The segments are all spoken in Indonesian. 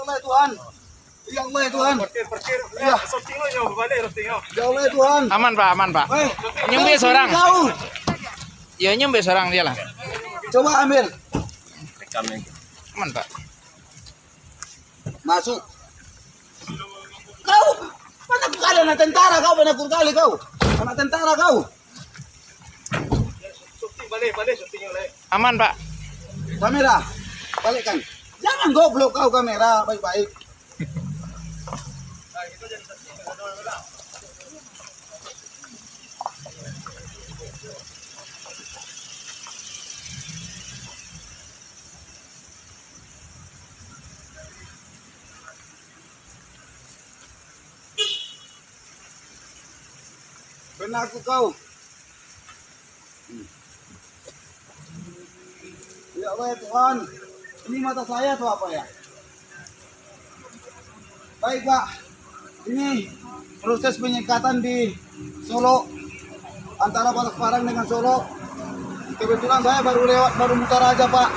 Allah ya Tuhan. Ya Allah ya Tuhan. Parkir. Ya. Sortingnya balik sortingnya. Ya Allah ya Tuhan. Aman Pak. Nyembe seorang. Ya nyembe seorang dia lah. Coba ambil. Aman Pak. Masuk. Kau mana kali anak tentara kau penakut kali kau. Anak tentara kau. Sorting balik sortingnya balik. Aman Pak. Kamera. Balikkan. Jangan goblok kau kamera baik-baik. Penakut kau. Ya Allah ya Tuhan. Ini mata saya atau apa ya? Baik Pak. Ini proses penyekatan di Solo antara Parang dengan Solo. Kebetulan saya baru mutar aja Pak.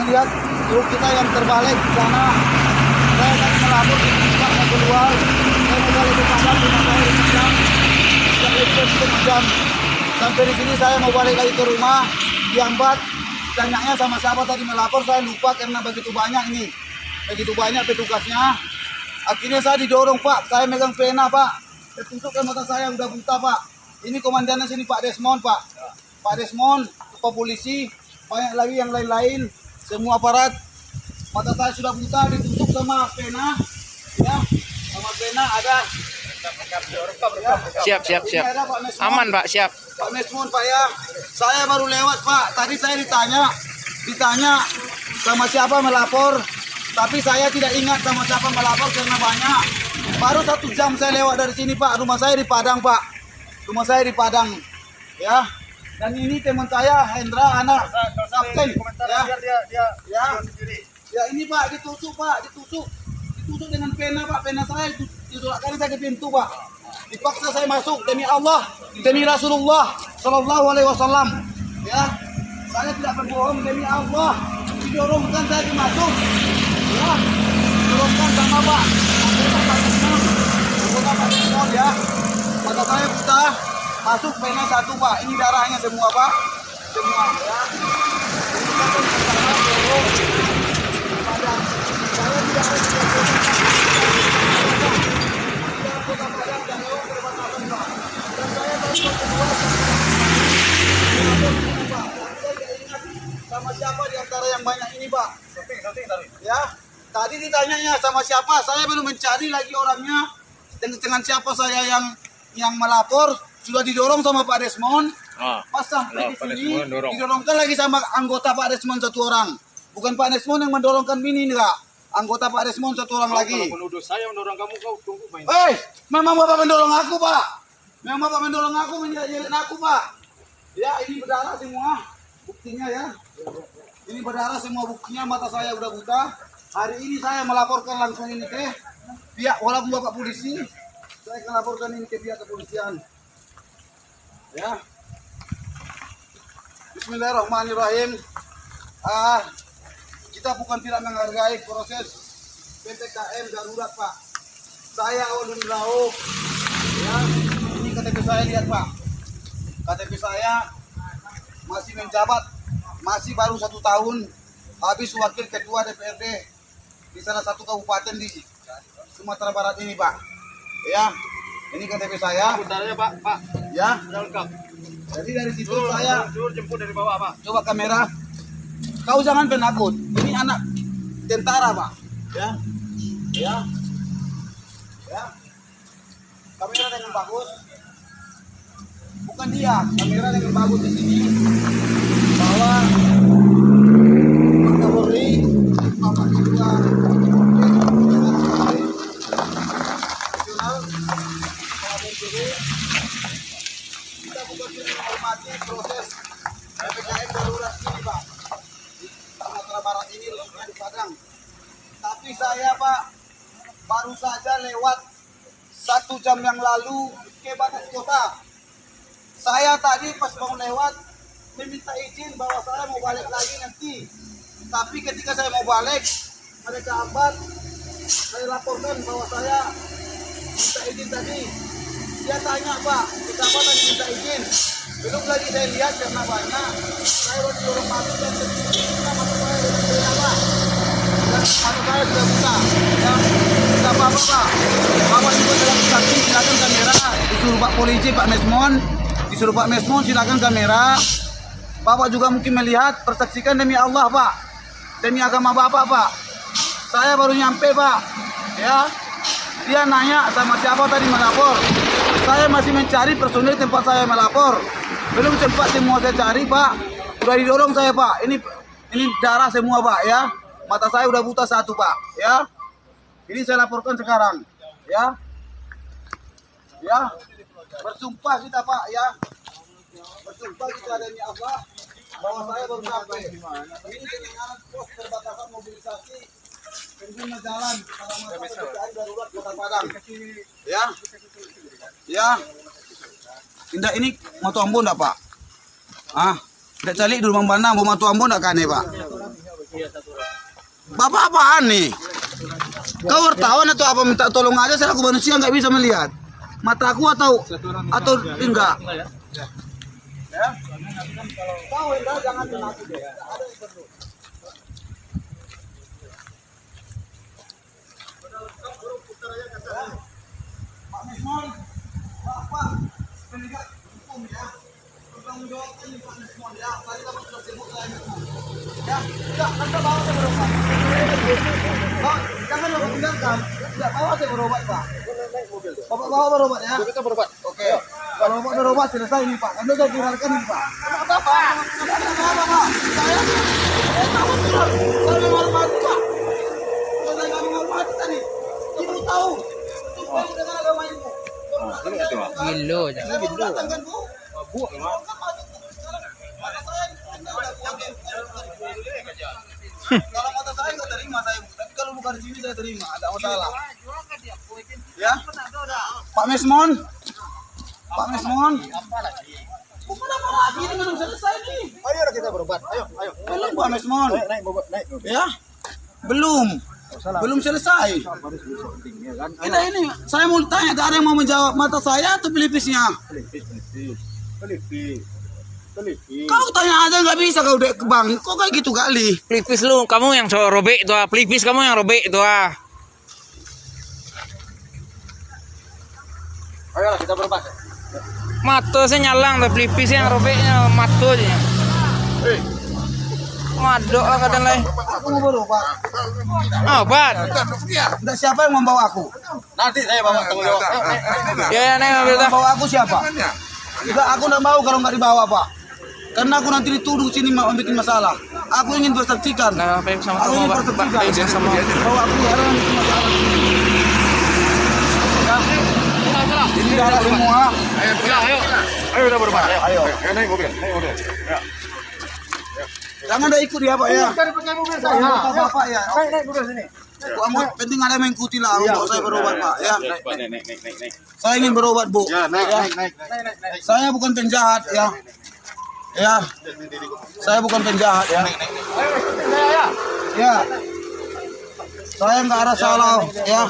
Melihat truk kita yang terbalik di sana. Saya akan melapor ke Pak yang keluar. Saya mau balik ke Padang dengan saya di Padang. Jam. Sampai di sini saya mau balik lagi ke rumah, diambat. Tanyanya sama siapa tadi melapor, saya lupa karena begitu banyak ini, begitu banyak petugasnya. Akhirnya saya didorong Pak, saya megang pena Pak, tertusuk ke mata saya udah buta Pak. Ini komandannya sini Pak Desmond Pak, Pak Desmond, Pak Polisi, banyak lagi yang lain-lain, semua aparat. Mata saya sudah buta, ditusuk sama pena, ya, sama pena ada. Siap. Aman Pak, siap. Pak Desmond Pak ya, saya baru lewat Pak. Tadi saya ditanya sama siapa melapor, tapi saya tidak ingat sama siapa melapor karena banyak. Baru 1 jam saya lewat dari sini Pak. Rumah saya di Padang Pak. Rumah saya di Padang, ya. Dan ini teman saya Hendra anak kapten, ya. Ya ini Pak ditusuk Pak, ditusuk dengan pena Pak. Pena saya ditolakkan saya ke pintu Pak. Dipaksa saya masuk demi Allah, demi Rasulullah Shallallahu Alaihi Wasallam. Ya, saya tidak berbohong demi Allah. Didorongkan saya dimasuk. Ya, didorongkan sama Pak. Anggota Pak Desmond ya. Mata saya buta, masuk pena 1 Pak. Ini darahnya semua Pak, semua ya. Ini kan saya dorong. Saya tidak sama siapa di antara yang banyak ini Pak? Ya, tadi ditanyanya sama siapa, saya belum mencari lagi orangnya. Dengan siapa saya yang melapor, sudah didorong sama Pak Desmond. Pas sampai di sini, didorongkan lagi sama anggota Pak Desmond 1 orang. Bukan Pak Desmond yang mendorongkan ini enggak. Anggota Pak Desmond 1 orang lagi. Kalau menuduh saya mendorong kamu, kau tunggu main. Memang Bapak mendorong aku Pak. Memang Bapak mendorong aku, menjelek aku Pak. Ya, ini berdarah semua buktinya ya. Ini berdarah semua buktinya, mata saya udah buta. Hari ini saya melaporkan langsung ini ke pihak, walaupun Bapak polisi, saya akan laporkan ini ke pihak kepolisian. Ya. Bismillahirrahmanirrahim. Kita bukan tidak menghargai proses PPKM darurat Pak. Saya ulun lau, ya, ini KTP saya lihat Pak. KTP saya masih menjabat, masih baru 1 tahun, habis wakil ketua DPRD di salah satu kabupaten di Sumatera Barat ini Pak. Ya, ini KTP saya. Bentarnya Pak. Ya. Sudah lengkap. Jadi dari situ saya jemput dari bawah Pak. Coba kamera. Kau jangan penakut. Ini anak tentara Pak. Ya. Kamera dengan bagus. Bukan dia, kamera dengan bagus di sini. Bahwa Kapolri, Bapak Ketua Nasional, kita bukan tidak menghormati proses PPKM darurat ini Pak. Di Sumatera Barat ini, khususnya di Padang. Tapi saya Pak baru saja lewat 1 jam yang lalu ke Batas Kota. Saya tadi pas mau lewat meminta izin bahwa saya mau balik lagi nanti. Tapi ketika saya mau balik, mereka hambat saya laporkan bahwa saya minta izin tadi. Dia tanya, Pak, kenapa tadi minta izin? Belum lagi saya lihat karena banyak. Saya baru dorong masuk dan ternyata mata saya sudah beda, Pak. Dan mata saya sudah buta. Ya, tidak apa-apa, Pak. Bapak juga dalam saksi, silakan kamera. Disuruh Pak Polisi, Pak Mesmon. Disuruh Pak Mesmon, silakan kamera. Bapak juga mungkin melihat, persaksikan demi Allah, Pak. Demi agama Bapak, Pak. Saya baru nyampe, Pak. Ya. Dia nanya sama siapa tadi melapor. Saya masih mencari personil tempat saya melapor. Belum sempat semua saya cari, Pak. Udah didorong saya, Pak. Ini darah semua, Pak, ya. Mata saya udah buta satu, Pak, ya. Ini saya laporkan sekarang, ya. Ya. Bersumpah kita, Pak, ya. Bersumpah kita demi Allah bahwa saya baru sampai. Ini kedengaran pos perbatasan mobilisasi pengguna jalan pada masa PPKM darurat Kota Padang. Ya. Ya. Indah ini moto Ambon enggak, Pak? Ah, tidak calik dulu Bang mau moto Ambon enggak kan, Pak? Bapak apaan nih? Kau wartawan atau apa, minta tolong aja, saya aku manusia nggak bisa melihat. Mataku atau enggak? Ya. Kau enggak jangan mengaku deh. Ada yang perlu. Pak Mesmon, Pak, penegak hukum ya, bertanggung jawabkan Pak Mesmon ya. Tadi kamu sudah sebut saya Mesmon. Ya, tidak, Anda bawa saya berobat. Pak, jangan Bapak tinggalkan. Tidak, bawa saya berobat, Pak. Bapak bawa berobat ya. Kita berobat. Oke. Kalau Bapak berobat selesai nih, Pak. Anda saya viralkan nih, Pak. Kenapa, Pak? Kenapa, Pak? Saya tahu betul. Saya menghormati, Pak. Kalau saya nggak menghormati tadi, ibu tahu. Supaya dengan agama ibu. Gilo aja. Datangkan, Bu. Bu, emang. Kalau mata saya nggak terima saya, tapi kalau bukan di sini saya terima, ada masalah. Ya, Pak Mesmon, Pak Mesmon. Bukan apa lagi, ini belum selesai nih. Ayo kita berobat. Ayo. Belum Pak Mesmon. Naik berobat, naik. Ya, belum selesai. Ini saya mau tanya, ada yang mau menjawab mata saya atau pelipisnya? Pelipis. Kau tanya aja nggak bisa kau dek bang, kok kayak gitu kali? Pelipis lu, kamu yang robek itu ah. Pelipis kamu yang robek itu ah. Ayolah kita berobat. Mata saya nyalang, tapi pelipis yang robeknya mata aja. Madok lah kadang lain. Aku mau berobat. Obat. Enggak, siapa yang membawa aku? Nanti saya bawa tanggung jawab. Ya nih mobil Yang dah. membawa aku siapa? Enggak, aku enggak mau kalau nggak dibawa, Pak. Karena aku nanti dituduh sini mau bikin masalah. Aku ingin bersaksikan. Nah, pelipis sama Aku kamu, ingin Pak. bersaksikan. Pelipis sama. Bahwa aku jarang bikin masalah di sini. Ini darah semua. Ayo kita berobat. Ayo. Naik mobil. Ya. Jangan ada ikut ya, Pak ya. Cari pakai mobil Bapak ya. Naik mobil sini. Penting ada yang mengikuti lah untuk saya berobat, Pak ya. Naik. Saya ingin berobat, Bu. Ya, naik. Saya bukan penjahat ya. Ya. Saya bukan penjahat ya. Ya. Saya nggak ada salah ya.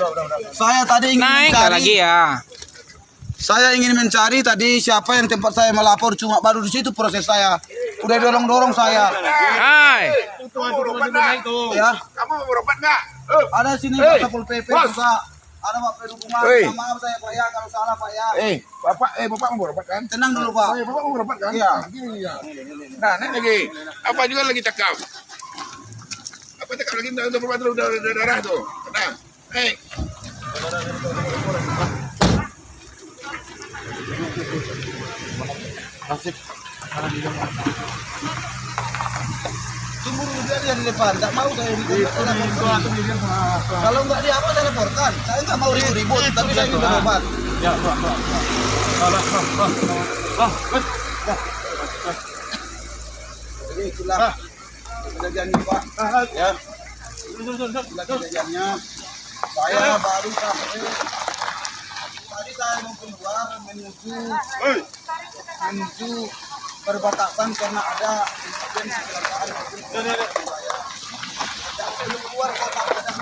Saya tadi ingin Naik mencari. lagi ya. Saya ingin mencari tadi siapa yang tempat saya melapor, cuma baru di situ proses saya. Udah dorong saya. Hai. Ya. Kamu mau berobat nggak? Ada sini Pak Satpol PP juga. Ada Pak Perhubungan. Maaf saya Pak ya kalau salah Pak ya. Bapak mau berobat kan? Tenang dulu Pak. Bapak mau berobat kan? Iya. Gini ya. Nah, naik lagi. Apa juga lagi cakap? Apa cakap lagi untuk berobat dulu darah tuh? Tenang. Naik. Tunggu dulu dia di depan. Tak mau saya ribut. Kalau nggak dia apa saya laporkan. Saya nggak mau ribut-ribut. Tapi saya ingin berobat. Ya, Jadi itulah kejadiannya Pak. Ya. Itulah kejadiannya. Saya baru sampai. Tadi saya mau keluar menuju perbatasan karena ada insiden kecelakaan. Saya belum keluar kota Padang.